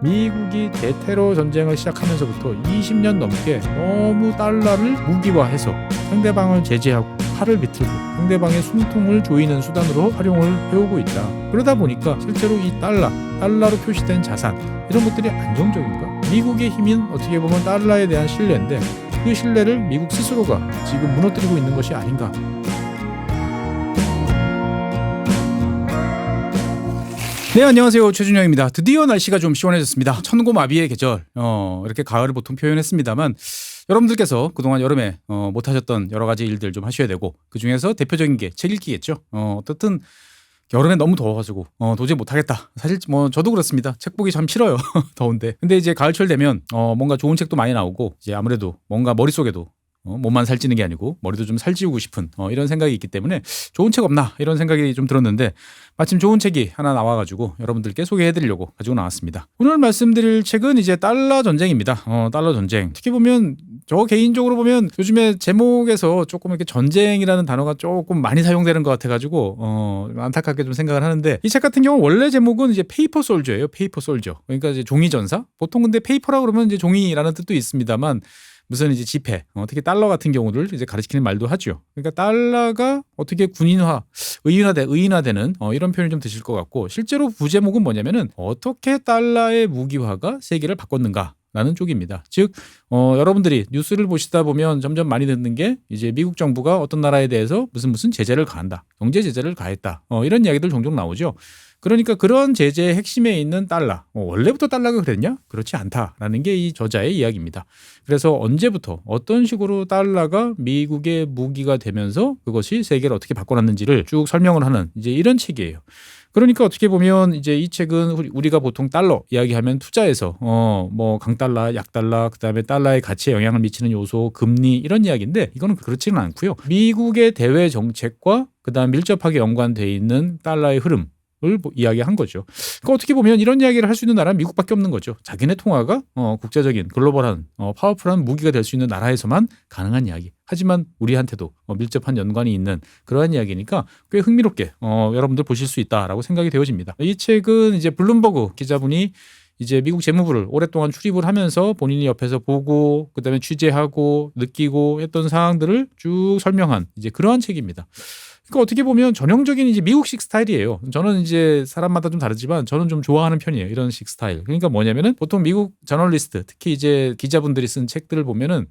미국이 대테러 전쟁을 시작하면서부터 20년 넘게 너무 달러를 무기화해서 상대방을 제재하고 팔을 비틀고 상대방의 숨통을 조이는 수단으로 활용을 해오고 있다. 그러다 보니까 실제로 이 달러로 표시된 자산 이런 것들이 안정적인가? 미국의 힘은 어떻게 보면 달러에 대한 신뢰인데 그 신뢰를 미국 스스로가 지금 무너뜨리고 있는 것이 아닌가? 네, 안녕하세요. 최준영입니다. 드디어 날씨가 좀 시원해졌습니다. 천고마비의 계절, 이렇게 가을을 보통 표현했습니다만 여러분들께서 그동안 여름에 못하셨던 여러 가지 일들 좀 하셔야 되고 그중에서 대표적인 게 책 읽기겠죠. 어떻든 여름에 너무 더워가지고 도저히 못하겠다. 사실 뭐 저도 그렇습니다. 책 보기 참 싫어요. 더운데. 근데 이제 가을철 되면 뭔가 좋은 책도 많이 나오고 이제 아무래도 뭔가 머릿속에도 몸만 살찌는 게 아니고 머리도 좀 살찌우고 싶은 이런 생각이 있기 때문에 좋은 책 없나 이런 생각이 좀 들었는데 마침 좋은 책이 하나 나와가지고 여러분들께 소개해드리려고 가지고 나왔습니다. 오늘 말씀드릴 책은 이제 달러 전쟁입니다. 달러 전쟁. 특히 보면 저 개인적으로 보면 요즘에 제목에서 조금 이렇게 전쟁이라는 단어가 조금 많이 사용되는 것 같아가지고 안타깝게 좀 생각을 하는데 이 책 같은 경우는 원래 제목은 이제 페이퍼 솔저예요. 페이퍼 솔저. 그러니까 이제 종이 전사. 보통 근데 페이퍼라 그러면 이제 종이라는 뜻도 있습니다만 무슨 이제 지폐, 특히 달러 같은 경우를 이제 가리키는 말도 하죠. 그러니까 달러가 어떻게 군인화, 의인화되는 이런 표현이 좀 드실 것 같고 실제로 부제목은 뭐냐면은 어떻게 달러의 무기화가 세계를 바꿨는가. 라는 쪽입니다. 즉 여러분들이 뉴스를 보시다 보면 점점 많이 듣는 게 이제 미국 정부가 어떤 나라에 대해서 무슨 제재를 가한다. 경제 제재를 가했다. 이런 이야기들 종종 나오죠. 그러니까 그런 제재의 핵심에 있는 달러. 원래부터 달러가 그랬냐? 그렇지 않다라는 게 이 저자의 이야기입니다. 그래서 언제부터 어떤 식으로 달러가 미국의 무기가 되면서 그것이 세계를 어떻게 바꿔놨는지를 쭉 설명을 하는 이제 이런 책이에요. 그러니까 어떻게 보면 이제 이 책은 우리가 보통 달러 이야기하면 투자에서 뭐 강달러, 약달러, 그다음에 달러의 가치에 영향을 미치는 요소, 금리 이런 이야기인데 이거는 그렇지는 않고요. 미국의 대외 정책과 그다음 밀접하게 연관돼 있는 달러의 흐름 을 이야기한 거죠. 그러니까 어떻게 보면 이런 이야기를 할 수 있는 나라는 미국밖에 없는 거죠. 자기네 통화가 국제적인 글로벌한 파워풀한 무기가 될 수 있는 나라에서만 가능한 이야기. 하지만 우리한테도 밀접한 연관이 있는 그러한 이야기니까 꽤 흥미롭게 여러분들 보실 수 있다라고 생각이 되어집니다. 이 책은 이제 블룸버그 기자분이 이제 미국 재무부를 오랫동안 출입을 하면서 본인이 옆에서 보고 그다음에 취재하고 느끼고 했던 사항들을 쭉 설명한 이제 그러한 책입니다. 그러니까 어떻게 보면 전형적인 이제 미국식 스타일이에요. 저는 이제 사람마다 좀 다르지만 저는 좀 좋아하는 편이에요. 이런 식 스타일. 그러니까 뭐냐면은 보통 미국 저널리스트, 특히 이제 기자분들이 쓴 책들을 보면은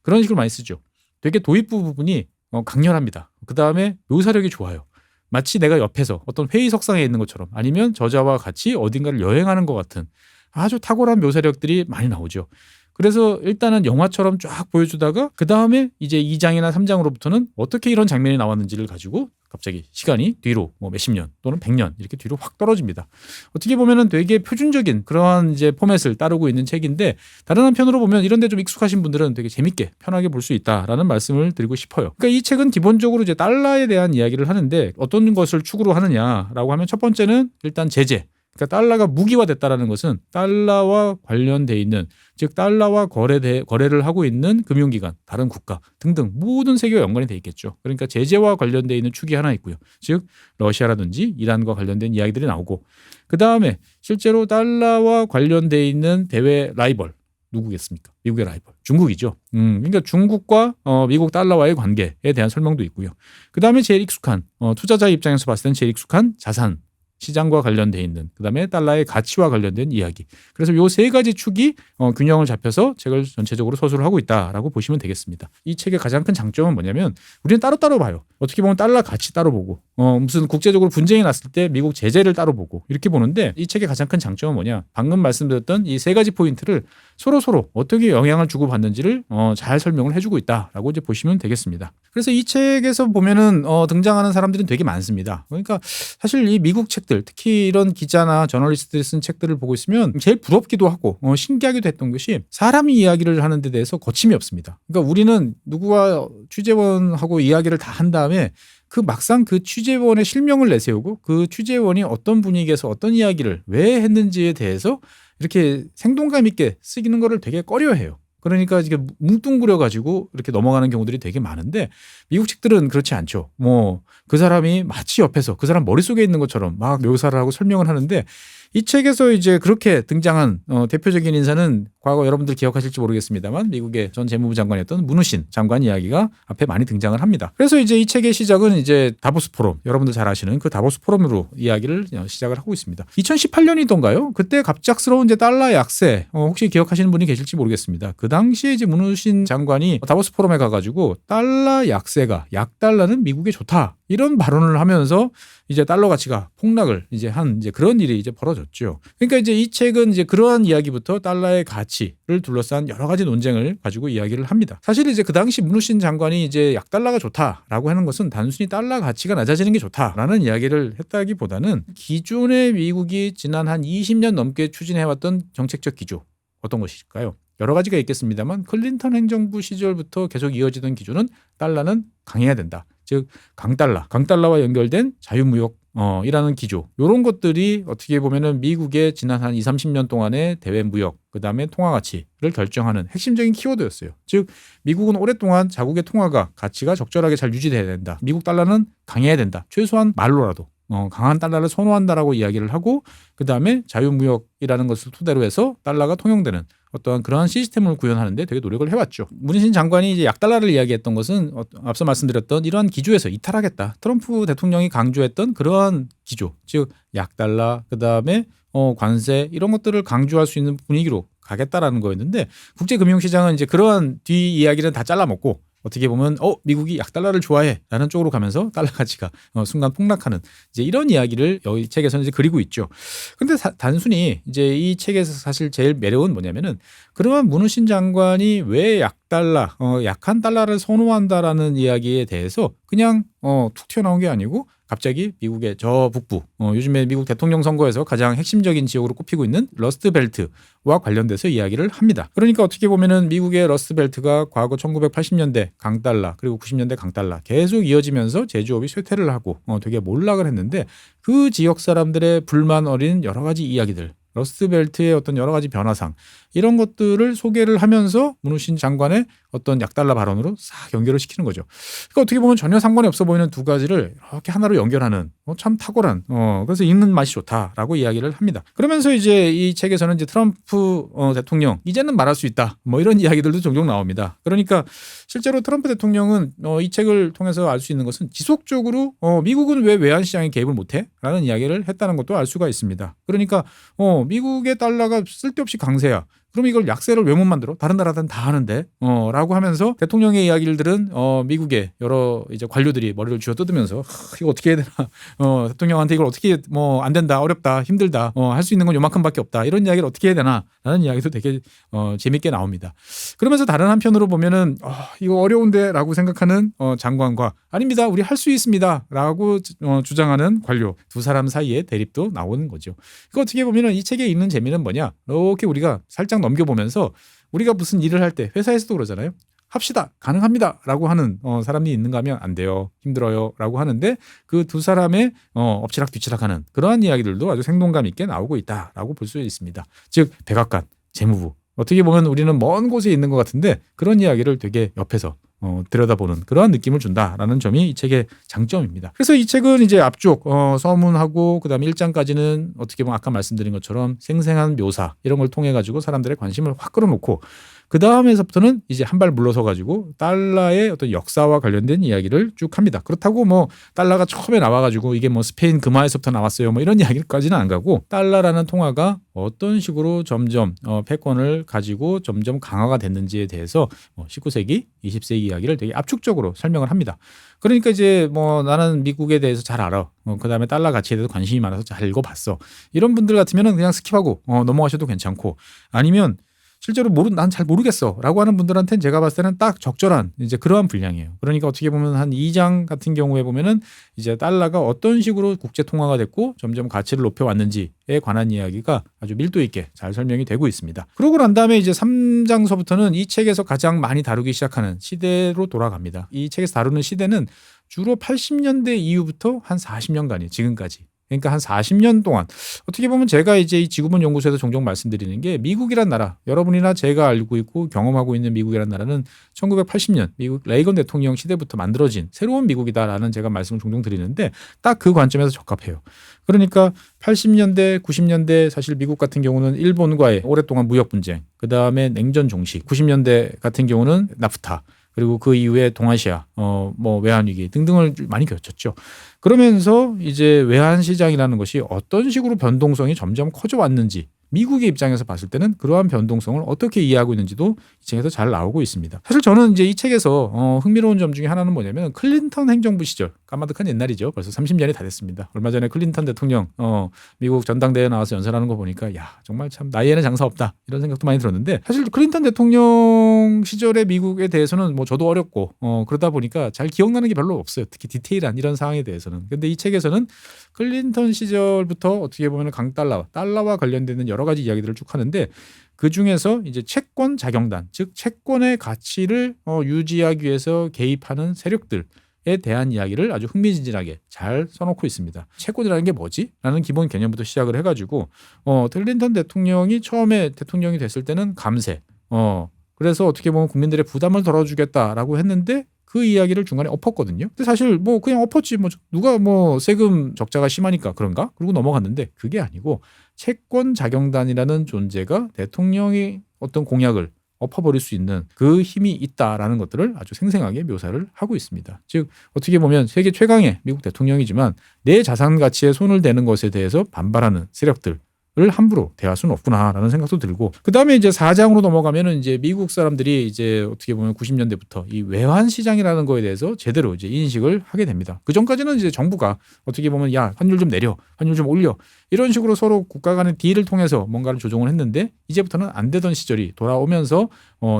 그런 식으로 많이 쓰죠. 되게 도입부 부분이 강렬합니다. 그 다음에 묘사력이 좋아요. 마치 내가 옆에서 어떤 회의석상에 있는 것처럼 아니면 저자와 같이 어딘가를 여행하는 것 같은 아주 탁월한 묘사력들이 많이 나오죠. 그래서 일단은 영화처럼 쫙 보여주다가 그 다음에 이제 2장이나 3장으로부터는 어떻게 이런 장면이 나왔는지를 가지고 갑자기 시간이 뒤로 뭐 몇십 년 또는 100년 이렇게 뒤로 확 떨어집니다. 어떻게 보면은 되게 표준적인 그러한 이제 포맷을 따르고 있는 책인데 다른 한편으로 보면 이런 데 좀 익숙하신 분들은 되게 재밌게 편하게 볼 수 있다라는 말씀을 드리고 싶어요. 그러니까 이 책은 기본적으로 이제 달러에 대한 이야기를 하는데 어떤 것을 축으로 하느냐라고 하면 첫 번째는 일단 제재. 그러니까 달러가 무기화됐다라는 것은 달러와 관련돼 있는 즉 달러와 거래를 하고 있는 금융기관, 다른 국가 등등 모든 세계와 연관이 돼 있겠죠. 그러니까 제재와 관련돼 있는 축이 하나 있고요. 즉 러시아라든지 이란과 관련된 이야기들이 나오고 그 다음에 실제로 달러와 관련돼 있는 대외 라이벌 누구겠습니까? 미국의 라이벌 중국이죠. 그러니까 중국과 미국 달러와의 관계에 대한 설명도 있고요. 그 다음에 제일 익숙한 투자자 입장에서 봤을 때는 제일 익숙한 자산 시장과 관련돼 있는 그다음에 달러의 가치와 관련된 이야기. 그래서 요 세 가지 축이 균형을 잡혀서 책을 전체적으로 서술을 하고 있다라고 보시면 되겠습니다. 이 책의 가장 큰 장점은 뭐냐면 우리는 따로따로 봐요. 어떻게 보면 달러 가치 따로 보고 무슨 국제적으로 분쟁이 났을 때 미국 제재를 따로 보고 이렇게 보는데 이 책의 가장 큰 장점은 뭐냐? 방금 말씀드렸던 이 세 가지 포인트를 서로 어떻게 영향을 주고받는지를 잘 설명을 해주고 있다라고 이제 보시면 되겠습니다. 그래서 이 책에서 보면은 등장하는 사람들은 되게 많습니다. 그러니까 사실 이 미국 책들 특히 이런 기자나 저널리스트들이 쓴 책들을 보고 있으면 제일 부럽기도 하고 신기하기도 했던 것이 사람이 이야기를 하는 데 대해서 거침이 없습니다. 그러니까 우리는 누구와 취재원하고 이야기를 다 한 다음에 그 막상 그 취재원의 실명을 내세우고 그 취재원이 어떤 분위기에서 어떤 이야기를 왜 했는지에 대해서 이렇게 생동감 있게 쓰기는 거를 되게 꺼려해요. 그러니까 이게 뭉뚱그려 가지고 이렇게 넘어가는 경우들이 되게 많은데 미국 책들은 그렇지 않죠. 뭐 그 사람이 마치 옆에서 그 사람 머릿속에 있는 것처럼 막 묘사를 하고 설명을 하는데 이 책에서 이제 그렇게 등장한 대표적인 인사는 과거 여러분들 기억하실지 모르겠습니다만 미국의 전 재무부 장관이었던 문우신 장관 이야기가 앞에 많이 등장을 합니다. 그래서 이제 이 책의 시작은 이제 다보스 포럼, 여러분들 잘 아시는 그 다보스 포럼으로 이야기를 시작을 하고 있습니다. 2018년이던가요? 그때 갑작스러운 이제 달러 약세, 혹시 기억하시는 분이 계실지 모르겠습니다. 그 당시에 이제 문우신 장관이 다보스 포럼에 가가지고 달러 약세가, 약달러는 미국에 좋다, 이런 발언을 하면서 이제 달러 가치가 폭락을 이제 한 이제 그런 일이 이제 벌어졌죠. 그러니까 이제 이 책은 이제 그러한 이야기부터 달러의 가치를 둘러싼 여러 가지 논쟁을 가지고 이야기를 합니다. 사실 이제 그 당시 문우신 장관이 이제 약달러가 좋다라고 하는 것은 단순히 달러 가치가 낮아지는 게 좋다라는 이야기를 했다기보다는 기존의 미국이 지난 한 20년 넘게 추진해왔던 정책적 기조, 어떤 것일까요? 여러 가지가 있겠습니다만 클린턴 행정부 시절부터 계속 이어지던 기조는 달러는 강해야 된다. 즉 강달러와 연결된 자유무역 이라는 기조, 이런 것들이 어떻게 보면은 미국의 지난 한 20-30년 동안의 대외 무역, 그다음에 통화 가치를 결정하는 핵심적인 키워드였어요. 즉 미국은 오랫동안 자국의 통화가 가치가 적절하게 잘 유지돼야 된다. 미국 달러는 강해야 된다. 최소한 말로라도 강한 달러를 선호한다라고 이야기를 하고, 그다음에 자유무역이라는 것을 토대로 해서 달러가 통용되는 어떠한 그러한 시스템을 구현하는데 되게 노력을 해왔죠. 문희신 장관이 이제 약달러를 이야기했던 것은 앞서 말씀드렸던 이러한 기조에서 이탈하겠다. 트럼프 대통령이 강조했던 그러한 기조, 즉 약달러, 그다음에 관세, 이런 것들을 강조할 수 있는 분위기로 가겠다라는 거였는데, 국제금융시장은 이제 그러한 뒤 이야기는 다 잘라먹고 어떻게 보면 미국이 약달러를 좋아해라는 쪽으로 가면서 달러 가치가 순간 폭락하는 이제 이런 이야기를 여기 책에서는 이제 그리고 있죠. 근데 단순히 이제 이 책에서 사실 제일 매력은 뭐냐면은, 그러면 문우신 장관이 왜 약한 달러를 선호한다라는 이야기에 대해서 그냥 툭 튀어나온 게 아니고 갑자기 미국의 저 북부, 요즘에 미국 대통령 선거에서 가장 핵심적인 지역으로 꼽히고 있는 러스트벨트와 관련돼서 이야기를 합니다. 그러니까 어떻게 보면은 미국의 러스트벨트가 과거 1980년대 강달러 그리고 90년대 강달러 계속 이어지면서 제조업이 쇠퇴를 하고 되게 몰락을 했는데, 그 지역 사람들의 불만 어린 여러 가지 이야기들, 러스트벨트의 어떤 여러 가지 변화상, 이런 것들을 소개를 하면서 문우신 장관의 어떤 약달러 발언으로 싹 연결을 시키는 거죠. 그러니까 어떻게 보면 전혀 상관이 없어 보이는 두 가지를 이렇게 하나로 연결하는 참 탁월한, 그래서 읽는 맛이 좋다라고 이야기를 합니다. 그러면서 이제 이 책에서는 이제 트럼프 대통령 이제는 말할 수 있다, 이런 이야기들도 종종 나옵니다. 그러니까 실제로 트럼프 대통령은 이 책을 통해서 알 수 있는 것은 지속적으로 미국은 왜 외환 시장에 개입을 못해? 라는 이야기를 했다는 것도 알 수가 있습니다. 그러니까 미국의 달러가 쓸데없이 강세야. 그럼 이걸 약세를 왜 못 만들어? 다른 나라들은 다 하는데, 라고 하면서 대통령의 이야기를 들은 미국의 여러 이제 관료들이 머리를 쥐어 뜯으면서 이거 어떻게 해야 되나? 대통령한테 이걸 어떻게 안 된다, 어렵다, 힘들다, 할 수 있는 건 요만큼밖에 없다, 이런 이야기를 어떻게 해야 되나? 라는 이야기도 되게 재밌게 나옵니다. 그러면서 다른 한편으로 보면은 이거 어려운데라고 생각하는 장관과 아닙니다, 우리 할 수 있습니다라고 주장하는 관료, 두 사람 사이에 대립도 나오는 거죠. 그 어떻게 보면은 이 책에 있는 재미는 뭐냐? 이렇게 우리가 살짝 넘겨보면서, 우리가 무슨 일을 할 때 회사에서도 그러잖아요. 합시다, 가능합니다 라고 하는 사람이 있는가 하면 안 돼요, 힘들어요 라고 하는데, 그 두 사람의 엎치락 뒤치락하는 그러한 이야기들도 아주 생동감 있게 나오고 있다라고 볼 수 있습니다. 즉 백악관, 재무부, 어떻게 보면 우리는 먼 곳에 있는 것 같은데 그런 이야기를 되게 옆에서 들여다보는 그러한 느낌을 준다라는 점이 이 책의 장점입니다. 그래서 이 책은 이제 앞쪽 서문하고 그다음에 1장까지는 어떻게 보면 아까 말씀드린 것처럼 생생한 묘사, 이런 걸 통해 가지고 사람들의 관심을 확 끌어놓고, 그 다음에서부터는 이제 한 발 물러서 가지고 달러의 어떤 역사와 관련된 이야기를 쭉 합니다. 그렇다고 달러가 처음에 나와가지고 이게 스페인 금화에서부터 나왔어요, 이런 이야기까지는 안 가고, 달러라는 통화가 어떤 식으로 점점 패권을 가지고 점점 강화가 됐는지에 대해서 19세기, 20세기 이야기를 되게 압축적으로 설명을 합니다. 그러니까 이제 나는 미국에 대해서 잘 알아, 그다음에 달러 가치에 대해서 관심이 많아서 잘 읽어봤어, 이런 분들 같으면은 그냥 스킵하고 넘어가셔도 괜찮고, 아니면 실제로 난 잘 모르겠어 라고 하는 분들한테는 제가 봤을 때는 딱 적절한 이제 그러한 분량이에요. 그러니까 어떻게 보면 한 2장 같은 경우에 보면은 이제 달러가 어떤 식으로 국제 통화가 됐고 점점 가치를 높여왔는지에 관한 이야기가 아주 밀도 있게 잘 설명이 되고 있습니다. 그러고 난 다음에 이제 3장서부터는 이 책에서 가장 많이 다루기 시작하는 시대로 돌아갑니다. 이 책에서 다루는 시대는 주로 80년대 이후부터 한 40년간이에요, 지금까지. 그러니까 한 40년 동안 어떻게 보면 제가 이제 이 지구본 연구소에서 종종 말씀드리는 게 미국이란 나라, 여러분이나 제가 알고 있고 경험하고 있는 미국이란 나라는 1980년 미국 레이건 대통령 시대부터 만들어진 새로운 미국이다라는 제가 말씀을 종종 드리는데 딱 그 관점에서 적합해요. 그러니까 80년대, 90년대 사실 미국 같은 경우는 일본과의 오랫동안 무역 분쟁, 그다음에 냉전 종식, 90년대 같은 경우는 나프타, 그리고 그 이후에 동아시아, 외환 위기 등등을 많이 겪었죠. 그러면서 이제 외환 시장이라는 것이 어떤 식으로 변동성이 점점 커져 왔는지 미국의 입장에서 봤을 때는 그러한 변동성을 어떻게 이해하고 있는지도 이 책에서 잘 나오고 있습니다. 사실 저는 이제 이 책에서 흥미로운 점 중에 하나는 뭐냐면 클린턴 행정부 시절, 까마득한 옛날이죠. 벌써 30년이 다 됐습니다. 얼마 전에 클린턴 대통령 미국 전당대회에 나와서 연설하는 거 보니까 야 정말 참 나이에는 장사 없다 이런 생각도 많이 들었는데 사실 클린턴 대통령 시절의 미국에 대해서는 뭐 저도 어렸고 그러다 보니까 잘 기억나는 게 별로 없어요. 특히 디테일한 이런 상황에 대해서는. 근데 이 책에서는 클린턴 시절부터 어떻게 보면 달러와 관련되는 여러 가지 이야기들을 쭉 하는데 그 중에서 이제 채권 자경단, 즉 채권의 가치를 유지하기 위해서 개입하는 세력들에 대한 이야기를 아주 흥미진진하게 잘 써놓고 있습니다. 채권이라는 게 뭐지? 라는 기본 개념부터 시작을 해가지고 클린턴 대통령이 처음에 대통령이 됐을 때는 감세, 그래서 어떻게 보면 국민들의 부담을 덜어주겠다라고 했는데 그 이야기를 중간에 엎었거든요. 근데 사실 뭐 그냥 엎었지 뭐 누가 뭐 세금 적자가 심하니까 그런가? 그러고 넘어갔는데 그게 아니고 채권 자경단이라는 존재가 대통령이 어떤 공약을 엎어버릴 수 있는 그 힘이 있다라는 것들을 아주 생생하게 묘사를 하고 있습니다. 즉 어떻게 보면 세계 최강의 미국 대통령이지만 내 자산 가치에 손을 대는 것에 대해서 반발하는 세력들 을 함부로 대할 수는 없구나라는 생각도 들고 그다음에 이제 4장으로 넘어가면은 이제 미국 사람들이 이제 어떻게 보면 90년대부터 이 외환 시장이라는 거에 대해서 제대로 이제 인식을 하게 됩니다. 그 전까지는 이제 정부가 어떻게 보면 야 환율 좀 내려, 환율 좀 올려 이런 식으로 서로 국가 간의 딜을 통해서 뭔가를 조정을 했는데 이제부터는 안 되던 시절이 돌아오면서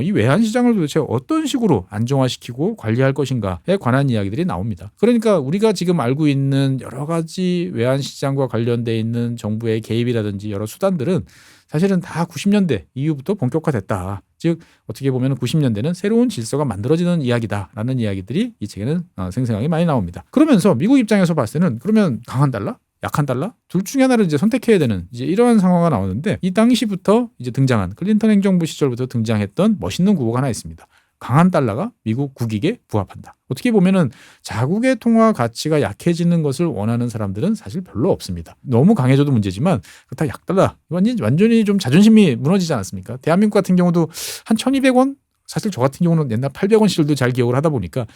이 외환 시장을 도대체 어떤 식으로 안정화시키고 관리할 것인가에 관한 이야기들이 나옵니다. 그러니까 우리가 지금 알고 있는 여러 가지 외환 시장과 관련돼 있는 정부의 개입이라든지 여러 수단들은 사실은 다 90년대 이후부터 본격화됐다. 즉 어떻게 보면 90년대는 새로운 질서가 만들어지는 이야기다라는 이야기들이 이 책에는 생생하게 많이 나옵니다. 그러면서 미국 입장에서 봤을 때는 그러면 강한 달러? 약한 달러? 둘 중에 하나를 이제 선택해야 되는 이제 이러한 상황이 나오는데 이 당시부터 이제 등장한 클린턴 행정부 시절부터 등장했던 멋있는 구호가 하나 있습니다. 강한 달러가 미국 국익에 부합한다. 어떻게 보면은 자국의 통화 가치가 약해지는 것을 원하는 사람들은 사실 별로 없습니다. 너무 강해져도 문제지만 다 약달러. 완전히 좀 자존심이 무너지지 않았습니까? 대한민국 같은 경우도 한 1,200원? 사실 저 같은 경우는 옛날 800원 시절도 잘 기억을 하다 보니까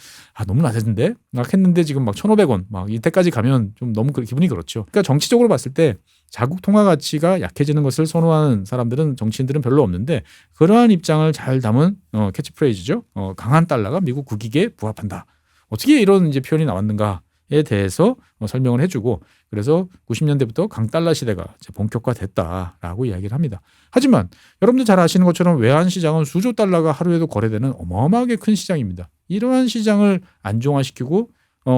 너무 낮아진데 막 했는데 지금 막 1,500원 막 이때까지 가면 좀 너무 기분이 그렇죠. 그러니까 정치적으로 봤을 때 자국 통화 가치가 약해지는 것을 선호하는 사람들은 정치인들은 별로 없는데 그러한 입장을 잘 담은 캐치프레이즈죠. 강한 달러가 미국 국익에 부합한다. 어떻게 이런 이제 표현이 나왔는가에 대해서 설명을 해주고 그래서 90년대부터 강달러 시대가 이제 본격화됐다라고 이야기를 합니다. 하지만 여러분들 잘 아시는 것처럼 외환시장은 수조 달러가 하루에도 거래되는 어마어마하게 큰 시장입니다. 이러한 시장을 안정화시키고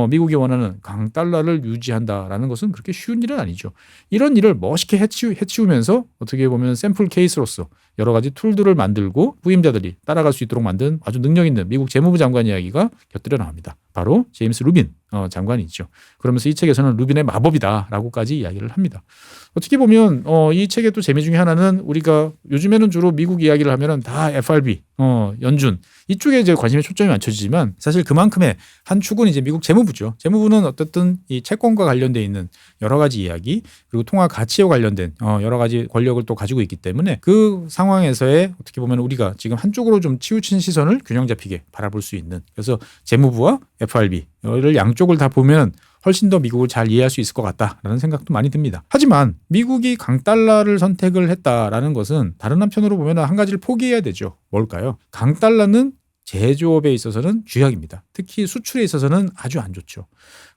미국이 원하는 강달러를 유지한다라는 것은 그렇게 쉬운 일은 아니죠. 이런 일을 멋있게 해치우면서 어떻게 보면 샘플 케이스로서 여러 가지 툴들을 만들고 후임자들이 따라갈 수 있도록 만든 아주 능력 있는 미국 재무부 장관 이야기가 곁들여 나옵니다. 바로 제임스 루빈 장관이 있죠. 그러면서 이 책에서는 루빈의 마법이다라고까지 이야기를 합니다. 어떻게 보면 이 책의 또 재미 중에 하나는 우리가 요즘에는 주로 미국 이야기를 하면은 다 FRB, 연준 이쪽에 이제 관심의 초점이 맞춰지지만 사실 그만큼의 한 축은 이제 미국 재무부죠. 재무부는 어쨌든 이 채권과 관련돼 있는 여러 가지 이야기 그리고 통화 가치와 관련된 여러 가지 권력을 또 가지고 있기 때문에 그 상황에서의 어떻게 보면 우리가 지금 한쪽으로 좀 치우친 시선을 균형 잡히게 바라볼 수 있는 그래서 재무부와 FRB를 양쪽을 다 보면 훨씬 더 미국을 잘 이해할 수 있을 것 같다라는 생각도 많이 듭니다. 하지만 미국이 강달러를 선택을 했다라는 것은 다른 한편으로 보면 한 가지를 포기해야 되죠. 뭘까요? 강달러는 제조업에 있어서는 쥐약입니다. 특히 수출에 있어서는 아주 안 좋죠.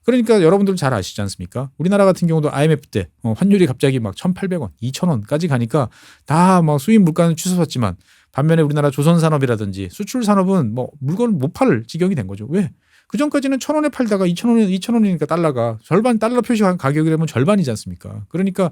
그러니까 여러분들 잘 아시지 않습니까? 우리나라 같은 경우도 IMF 때 환율이 갑자기 막 1,800원, 2,000원까지 가니까 다 막 수입 물가는 치솟았지만 반면에 우리나라 조선산업이라든지 수출 산업은 뭐 물건을 못 팔 지경이 된 거죠. 왜? 그 전까지는 1,000원에 팔다가 2,000원이니까 달러가 절반 달러 표시한 가격이라면 절반이지 않습니까? 그러니까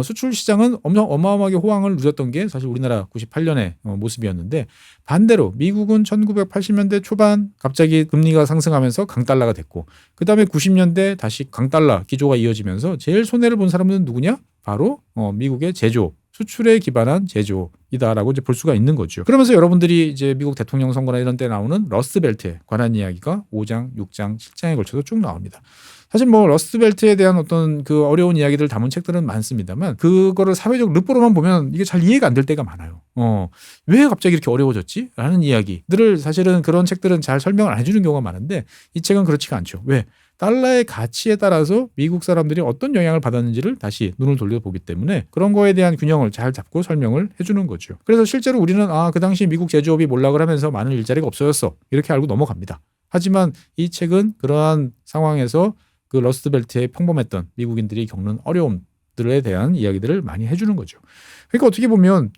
수출 시장은 엄청 어마어마하게 호황을 누렸던 게 사실 우리나라 98년의 모습이었는데 반대로 미국은 1980년대 초반 갑자기 금리가 상승하면서 강달러가 됐고 그다음에 90년대 다시 강달러 기조가 이어지면서 제일 손해를 본 사람은 누구냐? 바로 미국의 제조 수출에 기반한 제조이다라고 이제 볼 수가 있는 거죠. 그러면서 여러분들이 이제 미국 대통령 선거나 이런 때 나오는 러스트벨트에 관한 이야기가 5장, 6장, 7장에 걸쳐서 쭉 나옵니다. 사실 뭐 러스트벨트에 대한 어떤 그 어려운 이야기들 담은 책들은 많습니다만 그거를 사회적 르포로만 보면 이게 잘 이해가 안 될 때가 많아요. 왜 갑자기 이렇게 어려워졌지? 라는 이야기들을 사실은 그런 책들은 잘 설명을 안 해주는 경우가 많은데 이 책은 그렇지가 않죠. 왜? 달러의 가치에 따라서 미국 사람들이 어떤 영향을 받았는지를 다시 눈을 돌려보기 때문에 그런 거에 대한 균형을 잘 잡고 설명을 해주는 거죠. 그래서 실제로 우리는 그 당시 미국 제조업이 몰락을 하면서 많은 일자리가 없어졌어. 이렇게 알고 넘어갑니다. 하지만 이 책은 그러한 상황에서 그 러스트벨트에 평범했던 미국인들이 겪는 어려움들에 대한 이야기들을 많이 해주는 거죠. 그러니까 어떻게 보면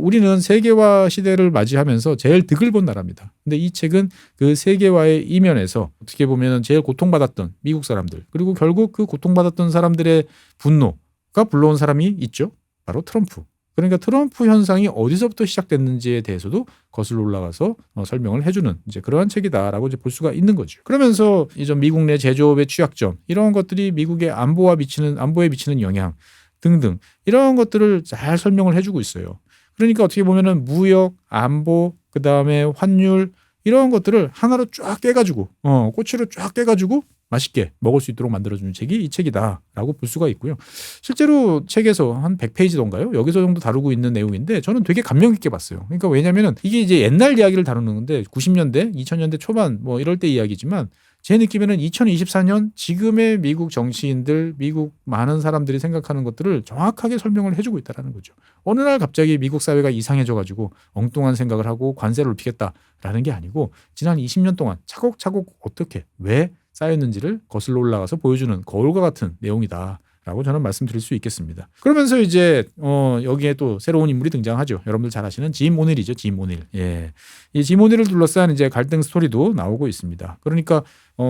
우리는 세계화 시대를 맞이하면서 제일 득을 본 나라입니다. 근데 이 책은 그 세계화의 이면에서 어떻게 보면 제일 고통받았던 미국 사람들 그리고 결국 그 고통받았던 사람들의 분노가 불러온 사람이 있죠. 바로 트럼프. 그러니까 트럼프 현상이 어디서부터 시작됐는지에 대해서도 거슬러 올라가서 설명을 해주는 이제 그러한 책이다라고 이제 볼 수가 있는 거죠. 그러면서 이제 미국 내 제조업의 취약점 이런 것들이 미국의 안보에 미치는 영향 등등 이런 것들을 잘 설명을 해주고 있어요. 그러니까 어떻게 보면은 무역, 안보, 그 다음에 환율 이런 것들을 하나로 쫙 깨가지고 꼬치로 쫙 깨가지고 맛있게 먹을 수 있도록 만들어주는 책이 이 책이다라고 볼 수가 있고요. 실제로 책에서 한 100페이지던가요? 여기서 정도 다루고 있는 내용인데 저는 되게 감명 깊게 봤어요. 그러니까 왜냐면은 이게 이제 옛날 이야기를 다루는 건데 90년대, 2000년대 초반 뭐 이럴 때 이야기지만 제 느낌에는 2024년 지금의 미국 정치인들, 미국 많은 사람들이 생각하는 것들을 정확하게 설명을 해주고 있다는 거죠. 어느 날 갑자기 미국 사회가 이상해져가지고 엉뚱한 생각을 하고 관세를 높이겠다라는 게 아니고 지난 20년 동안 차곡차곡 어떻게, 왜 쌓였는지를 거슬러 올라가서 보여주는 거울과 같은 내용이다. 라고 저는 말씀드릴 수 있겠습니다. 그러면서 이제 여기에 또 새로운 인물이 등장하죠. 여러분들 잘 아시는 짐 오닐이죠. 짐 오닐. 예. 이 짐 오닐을 둘러싼 이제 갈등 스토리도 나오고 있습니다. 그러니까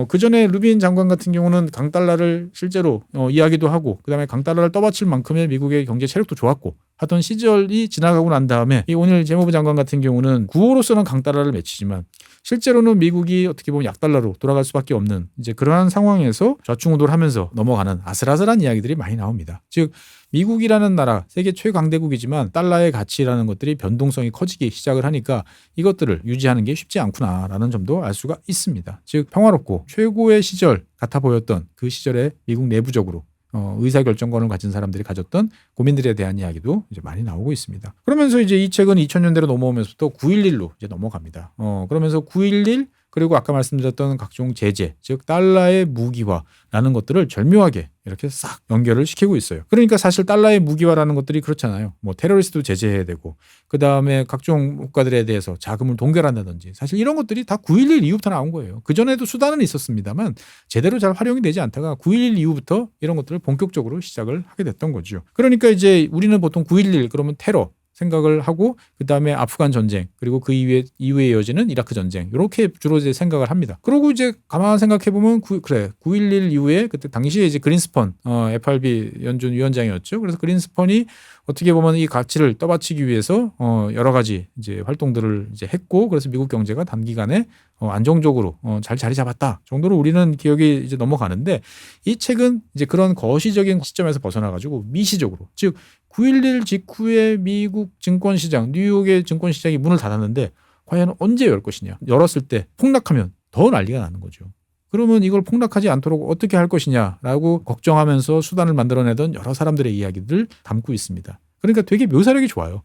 그 전에 루빈 장관 같은 경우는 강달러를 실제로 이야기도 하고 그다음에 강달러를 떠받칠 만큼의 미국의 경제 체력도 좋았고 하던 시절이 지나가고 난 다음에 이 오닐 재무부 장관 같은 경우는 구호로서는 강달러를 맺히지만 실제로는 미국이 어떻게 보면 약달러로 돌아갈 수밖에 없는 이제 그러한 상황에서 좌충우돌 하면서 넘어가는 아슬아슬한 이야기들이 많이 나옵니다. 즉 미국이라는 나라 세계 최강대국이지만 달러의 가치라는 것들이 변동성이 커지기 시작을 하니까 이것들을 유지하는 게 쉽지 않구나라는 점도 알 수가 있습니다. 즉 평화롭고 최고의 시절 같아 보였던 그 시절에 미국 내부적으로 의사결정권을 가진 사람들이 가졌던 고민들에 대한 이야기도 이제 많이 나오고 있습니다. 그러면서 이제 이 책은 2000년대로 넘어오면서부터 9.11로 이제 넘어갑니다. 그러면서 9.11 그리고 아까 말씀드렸던 각종 제재, 즉 달러의 무기화라는 것들을 절묘하게 이렇게 싹 연결을 시키고 있어요. 그러니까 사실 달러의 무기화라는 것들이 그렇잖아요. 뭐 테러리스트도 제재해야 되고 그 다음에 각종 국가들에 대해서 자금을 동결한다든지 사실 이런 것들이 다 9.11 이후부터 나온 거예요. 그전에도 수단은 있었습니다만 제대로 잘 활용이 되지 않다가 9.11 이후부터 이런 것들을 본격적으로 시작을 하게 됐던 거죠. 그러니까 이제 우리는 보통 9.11 그러면 테러 생각을 하고 그다음에 아프간 전쟁 그리고 그 이후에 이어지는 이라크 전쟁 이렇게 주로 이제 생각을 합니다. 그리고 이제 가만 생각해 보면 9.11 이후에 그때 당시에 이제 그린스펀 FRB 연준 위원장이었죠. 그래서 그린스펀이 어떻게 보면 이 가치를 떠받치기 위해서 여러 가지 이제 활동들을 이제 했고 그래서 미국 경제가 단기간에 안정적으로 잘 자리 잡았다 정도로 우리는 기억이 이제 넘어가는데 이 책은 이제 그런 거시적인 시점에서 벗어나가지고 미시적으로 즉 9.11 직후에 미국 증권시장, 뉴욕의 증권시장이 문을 닫았는데 과연 언제 열 것이냐. 열었을 때 폭락하면 더 난리가 나는 거죠. 그러면 이걸 폭락하지 않도록 어떻게 할 것이냐라고 걱정하면서 수단을 만들어내던 여러 사람들의 이야기들을 담고 있습니다. 그러니까 되게 묘사력이 좋아요.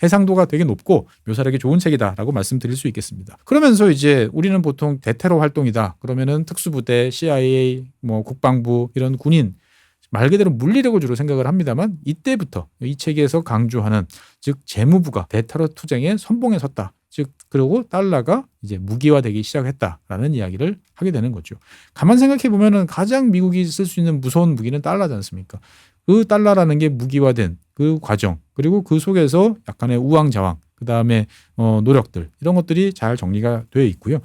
해상도가 되게 높고 묘사력이 좋은 책이다라고 말씀드릴 수 있겠습니다. 그러면서 이제 우리는 보통 대테러 활동이다. 그러면은 특수부대, CIA, 뭐 국방부 이런 군인 말 그대로 물리력을 주로 생각을 합니다만 이때부터 이 책에서 강조하는 즉 재무부가 대테러 투쟁에 선봉에 섰다. 즉 그리고 달러가 이제 무기화되기 시작했다라는 이야기를 하게 되는 거죠. 가만 생각해 보면은 가장 미국이 쓸 수 있는 무서운 무기는 달러지 않습니까? 그 달러라는 게 무기화된 그 과정 그리고 그 속에서 약간의 우왕좌왕 그다음에 노력들 이런 것들이 잘 정리가 되어 있고요.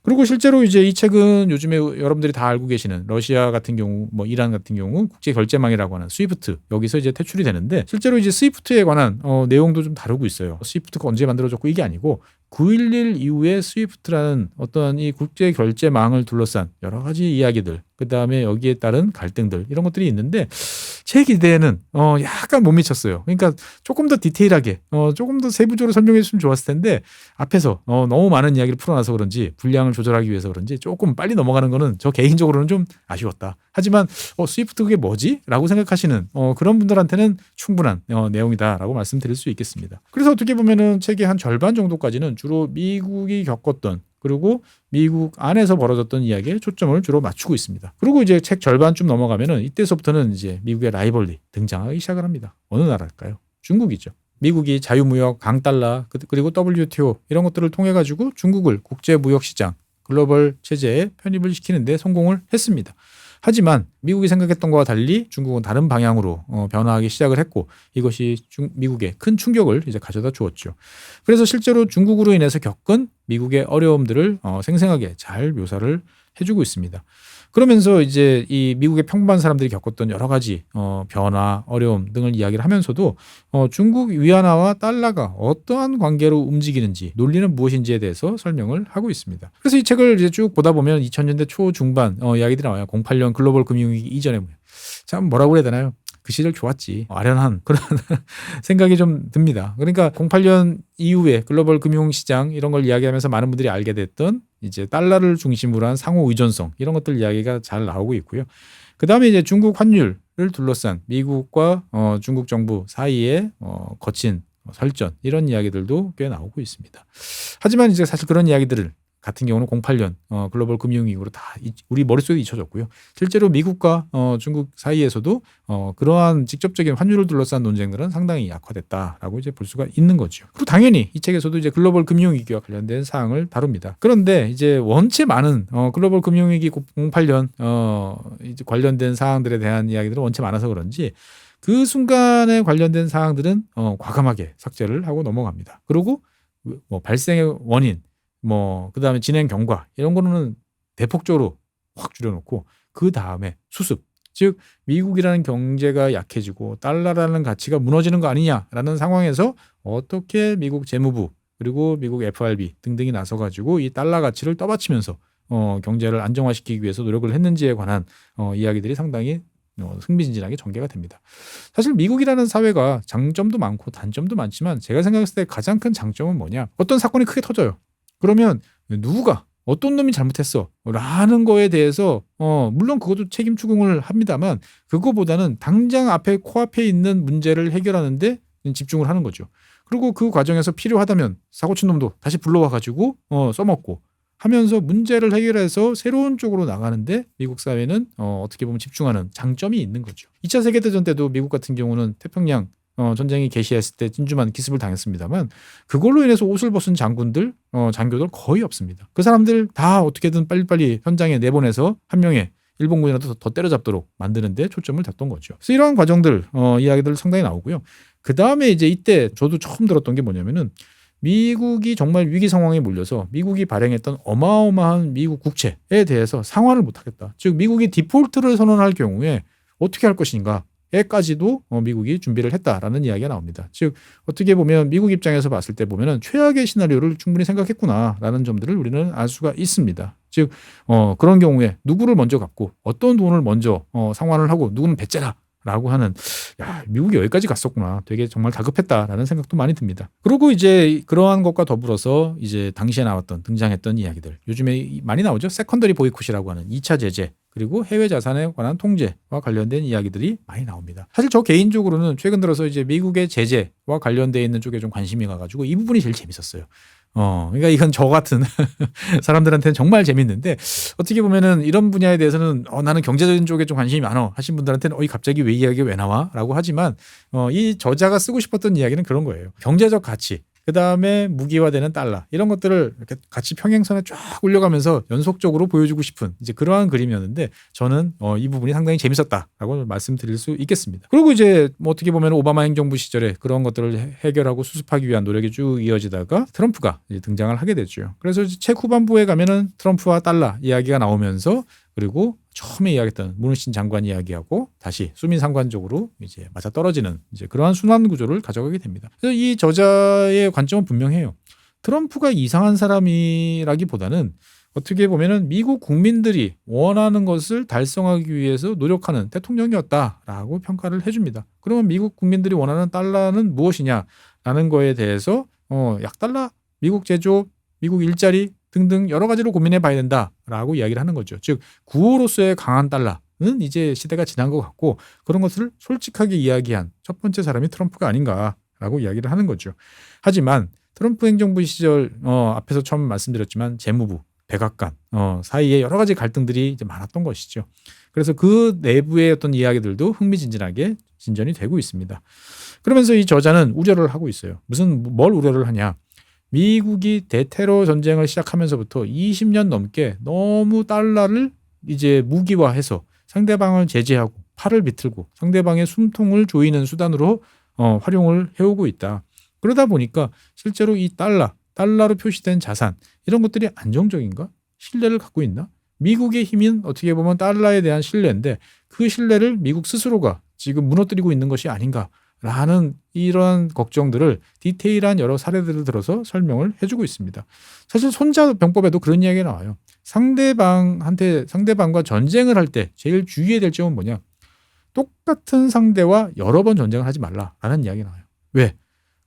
그리고 실제로 이제 이 책은 요즘에 여러분들이 다 알고 계시는 러시아 같은 경우, 뭐 이란 같은 경우 국제 결제망이라고 하는 스위프트, 여기서 이제 퇴출이 되는데, 실제로 이제 스위프트에 관한 내용도 좀 다루고 있어요. 스위프트가 언제 만들어졌고 이게 아니고 9.11 이후에 스위프트라는 어떤 이 국제 결제망을 둘러싼 여러 가지 이야기들, 그 다음에 여기에 따른 갈등들, 이런 것들이 있는데 제 기대에는 약간 못 미쳤어요. 그러니까 조금 더 디테일하게, 조금 더 세부적으로 설명해 줬으면 좋았을 텐데 앞에서 너무 많은 이야기를 풀어놔서 그런지, 분량을 조절하기 위해서 그런지 조금 빨리 넘어가는 거는 저 개인적으로는 좀 아쉬웠다. 하지만 스위프트 그게 뭐지? 라고 생각하시는 그런 분들한테는 충분한 내용이다라고 말씀드릴 수 있겠습니다. 그래서 어떻게 보면은 책의 한 절반 정도까지는 주로 미국이 겪었던, 그리고 미국 안에서 벌어졌던 이야기에 초점을 주로 맞추고 있습니다. 그리고 이제 책 절반쯤 넘어가면은 이때서부터는 이제 미국의 라이벌리 등장하기 시작을 합니다. 어느 나라일까요? 중국이죠. 미국이 자유무역, 강달러, 그리고 WTO 이런 것들을 통해 가지고 중국을 국제무역시장, 글로벌 체제에 편입을 시키는데 성공을 했습니다. 하지만 미국이 생각했던 것과 달리 중국은 다른 방향으로 변화하기 시작을 했고, 이것이 미국에 큰 충격을 이제 가져다 주었죠. 그래서 실제로 중국으로 인해서 겪은 미국의 어려움들을 생생하게 잘 묘사를 해주고 있습니다. 그러면서 이제 이 미국의 평범한 사람들이 겪었던 여러 가지 변화, 어려움 등을 이야기를 하면서도 중국 위안화와 달러가 어떠한 관계로 움직이는지, 논리는 무엇인지에 대해서 설명을 하고 있습니다. 그래서 이 책을 이제 쭉 보다 보면 2000년대 초중반 이야기들이 나와요. 08년 글로벌 금융위기 이전에 참 뭐라고 그래야 되나요? 그 시절 좋았지. 아련한 그런 생각이 좀 듭니다. 그러니까 08년 이후에 글로벌 금융시장 이런 걸 이야기하면서 많은 분들이 알게 됐던 이제 달러를 중심으로 한 상호 의존성, 이런 것들 이야기가 잘 나오고 있고요. 그 다음에 이제 중국 환율을 둘러싼 미국과 중국 정부 사이에 거친 설전, 이런 이야기들도 꽤 나오고 있습니다. 하지만 이제 사실 그런 이야기들을 같은 경우는 08년 글로벌 금융위기로 다 우리 머릿속에 잊혀졌고요. 실제로 미국과 중국 사이에서도 그러한 직접적인 환율을 둘러싼 논쟁들은 상당히 약화됐다라고 이제 볼 수가 있는 거죠. 그리고 당연히 이 책에서도 이제 글로벌 금융위기와 관련된 사항을 다룹니다. 그런데 이제 원체 많은 글로벌 금융위기 08년 이제 관련된 사항들에 대한 이야기들은 원체 많아서 그런지 그 순간에 관련된 사항들은 과감하게 삭제를 하고 넘어갑니다. 그리고 뭐 발생의 원인, 그다음에 진행 경과, 이런 거는 대폭적으로 확 줄여놓고, 그 다음에 수습, 즉 미국이라는 경제가 약해지고 달러라는 가치가 무너지는 거 아니냐라는 상황에서 어떻게 미국 재무부 그리고 미국 FRB 등등이 나서가지고 이 달러 가치를 떠받치면서 경제를 안정화시키기 위해서 노력을 했는지에 관한 이야기들이 상당히 흥미진진하게 전개가 됩니다. 사실 미국이라는 사회가 장점도 많고 단점도 많지만, 제가 생각했을 때 가장 큰 장점은 뭐냐? 어떤 사건이 크게 터져요. 그러면 누가 어떤 놈이 잘못했어 라는 거에 대해서 물론 그것도 책임 추궁을 합니다만, 그거보다는 당장 앞에 코앞에 있는 문제를 해결하는데 집중을 하는 거죠. 그리고 그 과정에서 필요하다면 사고친 놈도 다시 불러와 가지고 써먹고 하면서 문제를 해결해서 새로운 쪽으로 나가는데 미국 사회는 어떻게 보면 집중하는 장점이 있는 거죠. 2차 세계대전 때도 미국 같은 경우는 태평양 전쟁이 개시했을 때 진주만 기습을 당했습니다만, 그걸로 인해서 옷을 벗은 장군들, 장교들 거의 없습니다. 그 사람들 다 어떻게든 빨리빨리 현장에 내보내서 한 명의 일본군이라도 더 때려잡도록 만드는데 초점을 뒀던 거죠. 그래서 이러한 과정들, 이야기들 상당히 나오고요. 그 다음에 이제 이때 저도 처음 들었던 게 뭐냐면은, 미국이 정말 위기 상황에 몰려서 미국이 발행했던 어마어마한 미국 국채에 대해서 상환을 못하겠다. 즉 미국이 디폴트를 선언할 경우에 어떻게 할 것인가 에까지도 미국이 준비를 했다라는 이야기가 나옵니다. 즉 어떻게 보면 미국 입장에서 봤을 때 보면은 최악의 시나리오를 충분히 생각했구나라는 점들을 우리는 알 수가 있습니다. 즉 그런 경우에 누구를 먼저 갚고 어떤 돈을 먼저 상환을 하고 누구는 배째라 라고 하는, 미국이 여기까지 갔었구나. 되게 정말 다급했다라는 생각도 많이 듭니다. 그리고 이제 그러한 것과 더불어서 이제 당시에 등장했던 이야기들. 요즘에 많이 나오죠. 세컨더리 보이콧이라고 하는 2차 제재, 그리고 해외 자산에 관한 통제와 관련된 이야기들이 많이 나옵니다. 사실 저 개인적으로는 최근 들어서 이제 미국의 제재와 관련되어 있는 쪽에 좀 관심이 가가지고 이 부분이 제일 재밌었어요. 그러니까 이건 저 같은 사람들한테는 정말 재밌는데, 어떻게 보면은 이런 분야에 대해서는 나는 경제적인 쪽에 좀 관심이 많아 하신 분들한테는 갑자기 왜 이야기가 왜 나와? 라고 하지만 이 저자가 쓰고 싶었던 이야기는 그런 거예요. 경제적 가치, 그다음에 무기화되는 달러 이런 것들을 이렇게 같이 평행선에 쫙 올려가면서 연속적으로 보여주고 싶은 이제 그러한 그림이었는데 저는 이 부분이 상당히 재밌었다라고 말씀드릴 수 있겠습니다. 그리고 이제 뭐 어떻게 보면 오바마 행정부 시절에 그런 것들을 해결하고 수습하기 위한 노력이 쭉 이어지다가 트럼프가 이제 등장을 하게 됐죠. 그래서 책 후반부에 가면은 트럼프와 달러 이야기가 나오면서 그리고 처음에 이야기했던 문우신 장관 이야기하고 다시 수민 상관적으로 이제 맞아 떨어지는 이제 그러한 순환 구조를 가져가게 됩니다. 그래서 이 저자의 관점은 분명해요. 트럼프가 이상한 사람이라기보다는 어떻게 보면은 미국 국민들이 원하는 것을 달성하기 위해서 노력하는 대통령이었다라고 평가를 해줍니다. 그러면 미국 국민들이 원하는 달러는 무엇이냐라는 거에 대해서 약달러, 미국 제조업, 미국 일자리 등등 여러 가지로 고민해 봐야 된다라고 이야기를 하는 거죠. 즉 구호로서의 강한 달러는 이제 시대가 지난 것 같고 그런 것을 솔직하게 이야기한 첫 번째 사람이 트럼프가 아닌가라고 이야기를 하는 거죠. 하지만 트럼프 행정부 시절 앞에서 처음 말씀드렸지만 재무부, 백악관 사이에 여러 가지 갈등들이 이제 많았던 것이죠. 그래서 그 내부의 어떤 이야기들도 흥미진진하게 진전이 되고 있습니다. 그러면서 이 저자는 우려를 하고 있어요. 뭘 우려를 하냐? 미국이 대테러 전쟁을 시작하면서부터 20년 넘게 너무 달러를 이제 무기화해서 상대방을 제재하고 팔을 비틀고 상대방의 숨통을 조이는 수단으로 활용을 해오고 있다. 그러다 보니까 실제로 이 달러로 표시된 자산 이런 것들이 안정적인가? 신뢰를 갖고 있나? 미국의 힘은 어떻게 보면 달러에 대한 신뢰인데 그 신뢰를 미국 스스로가 지금 무너뜨리고 있는 것이 아닌가? 라는 이런 걱정들을 디테일한 여러 사례들을 들어서 설명을 해주고 있습니다. 사실 손자병법에도 그런 이야기가 나와요. 상대방과 전쟁을 할 때 제일 주의해야 될 점은 뭐냐? 똑같은 상대와 여러 번 전쟁을 하지 말라라는 이야기가 나와요. 왜?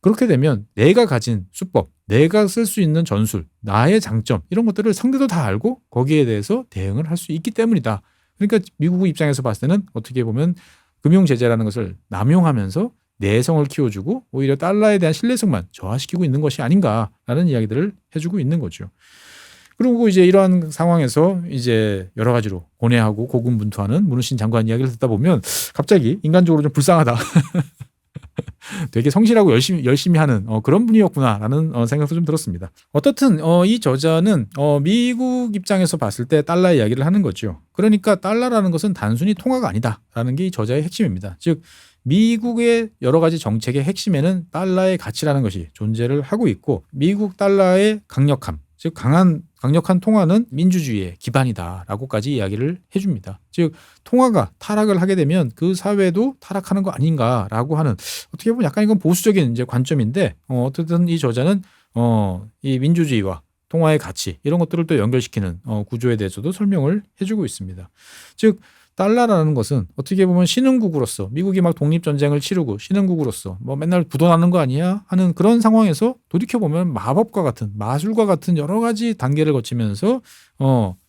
그렇게 되면 내가 가진 수법, 내가 쓸 수 있는 전술, 나의 장점 이런 것들을 상대도 다 알고 거기에 대해서 대응을 할 수 있기 때문이다. 그러니까 미국 입장에서 봤을 때는 어떻게 보면 금융제재라는 것을 남용하면서 내성을 키워주고 오히려 달러에 대한 신뢰성만 저하시키고 있는 것이 아닌가라는 이야기들을 해주고 있는 거죠. 그리고 이제 이러한 상황에서 이제 여러 가지로 고뇌하고 고군분투하는 문우신 장관 이야기를 듣다 보면 갑자기 인간적으로 좀 불쌍하다. 되게 성실하고 열심히 하는 그런 분이었구나라는 생각도 좀 들었습니다. 어떻든 이 저자는 미국 입장에서 봤을 때 달러 이야기를 하는 거죠. 그러니까 달러라는 것은 단순히 통화가 아니다라는 게 이 저자의 핵심입니다. 즉 미국의 여러 가지 정책의 핵심에는 달러의 가치라는 것이 존재를 하고 있고 미국 달러의 강력함, 즉 강력한 통화는 민주주의의 기반이다라고까지 이야기를 해줍니다. 즉 통화가 타락을 하게 되면 그 사회도 타락하는 거 아닌가라고 하는 어떻게 보면 약간 이건 보수적인 이제 관점인데 어쨌든 이 저자는 이 민주주의와 통화의 가치 이런 것들을 또 연결시키는 구조에 대해서도 설명을 해주고 있습니다. 즉 달러라는 것은 어떻게 보면 신흥국으로서 미국이 막 독립전쟁을 치르고 신흥국으로서 뭐 맨날 부도나는 거 아니야 하는 그런 상황에서 돌이켜보면 마법과 같은 마술과 같은 여러 가지 단계를 거치면서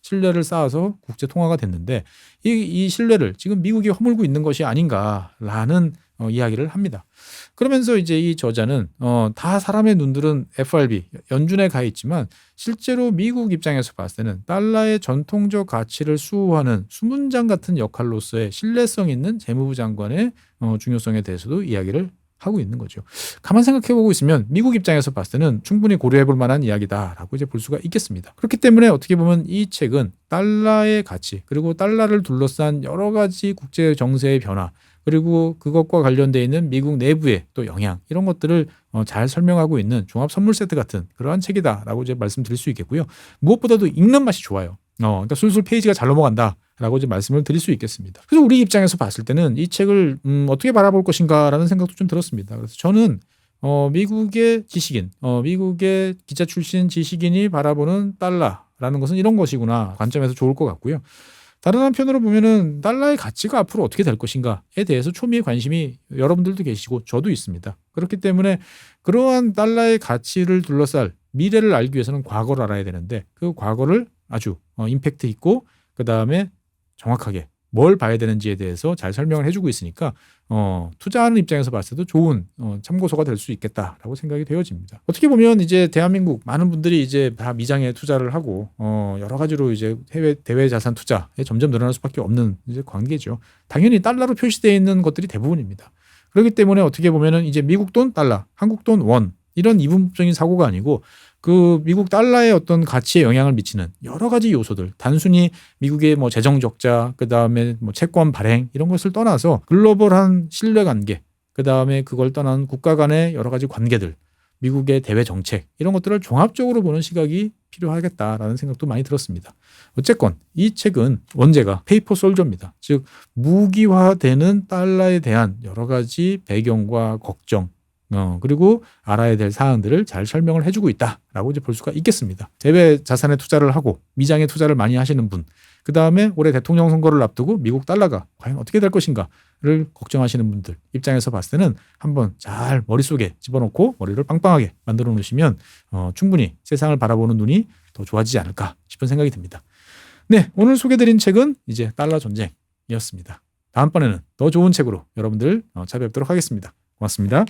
신뢰를 쌓아서 국제 통화가 됐는데 이 신뢰를 지금 미국이 허물고 있는 것이 아닌가라는 이야기를 합니다. 그러면서 이제 이 저자는 다 사람의 눈들은 FRB 연준에 가 있지만 실제로 미국 입장에서 봤을 때는 달러의 전통적 가치를 수호하는 수문장 같은 역할로서의 신뢰성 있는 재무부 장관의 중요성에 대해서도 이야기를 하고 있는 거죠. 가만 생각해 보고 있으면 미국 입장에서 봤을 때는 충분히 고려해 볼 만한 이야기다라고 이제 볼 수가 있겠습니다. 그렇기 때문에 어떻게 보면 이 책은 달러의 가치 그리고 달러를 둘러싼 여러 가지 국제 정세의 변화 그리고 그것과 관련되어 있는 미국 내부의 또 영향 이런 것들을 잘 설명하고 있는 종합 선물 세트 같은 그러한 책이다라고 이제 말씀드릴 수 있겠고요. 무엇보다도 읽는 맛이 좋아요. 그러니까 술술 페이지가 잘 넘어간다라고 이제 말씀을 드릴 수 있겠습니다. 그래서 우리 입장에서 봤을 때는 이 책을 어떻게 바라볼 것인가라는 생각도 좀 들었습니다. 그래서 저는 미국의 지식인, 미국의 기자 출신 지식인이 바라보는 달러라는 것은 이런 것이구나 관점에서 좋을 것 같고요. 다른 한편으로 보면은 달러의 가치가 앞으로 어떻게 될 것인가에 대해서 초미의 관심이 여러분들도 계시고 저도 있습니다. 그렇기 때문에 그러한 달러의 가치를 둘러쌀 미래를 알기 위해서는 과거를 알아야 되는데 그 과거를 아주 임팩트 있고 그다음에 정확하게 뭘 봐야 되는지에 대해서 잘 설명을 해주고 있으니까 투자하는 입장에서 봤을 때도 좋은 참고서가 될 수 있겠다라고 생각이 되어집니다. 어떻게 보면 이제 대한민국 많은 분들이 이제 다 미장에 투자를 하고 여러 가지로 이제 대외 자산 투자에 점점 늘어날 수밖에 없는 이제 관계죠. 당연히 달러로 표시되어 있는 것들이 대부분입니다. 그렇기 때문에 어떻게 보면은 이제 미국 돈 달러, 한국 돈 원 이런 이분법적인 사고가 아니고 그 미국 달러의 어떤 가치에 영향을 미치는 여러 가지 요소들, 단순히 미국의 뭐 재정 적자, 그 다음에 뭐 채권 발행 이런 것을 떠나서 글로벌한 신뢰 관계, 그 다음에 그걸 떠난 국가 간의 여러 가지 관계들, 미국의 대외 정책 이런 것들을 종합적으로 보는 시각이 필요하겠다라는 생각도 많이 들었습니다. 어쨌건 이 책은 원제가 페이퍼 솔저입니다. 즉 무기화되는 달러에 대한 여러 가지 배경과 걱정, 그리고 알아야 될 사항들을 잘 설명을 해주고 있다라고 이제 볼 수가 있겠습니다. 대외 자산에 투자를 하고 미장에 투자를 많이 하시는 분, 그 다음에 올해 대통령 선거를 앞두고 미국 달러가 과연 어떻게 될 것인가를 걱정하시는 분들 입장에서 봤을 때는 한번 잘 머릿속에 집어넣고 머리를 빵빵하게 만들어 놓으시면 충분히 세상을 바라보는 눈이 더 좋아지지 않을까 싶은 생각이 듭니다. 네, 오늘 소개드린 책은 이제 달러 전쟁이었습니다. 다음번에는 더 좋은 책으로 여러분들 찾아뵙도록 하겠습니다. 고맙습니다.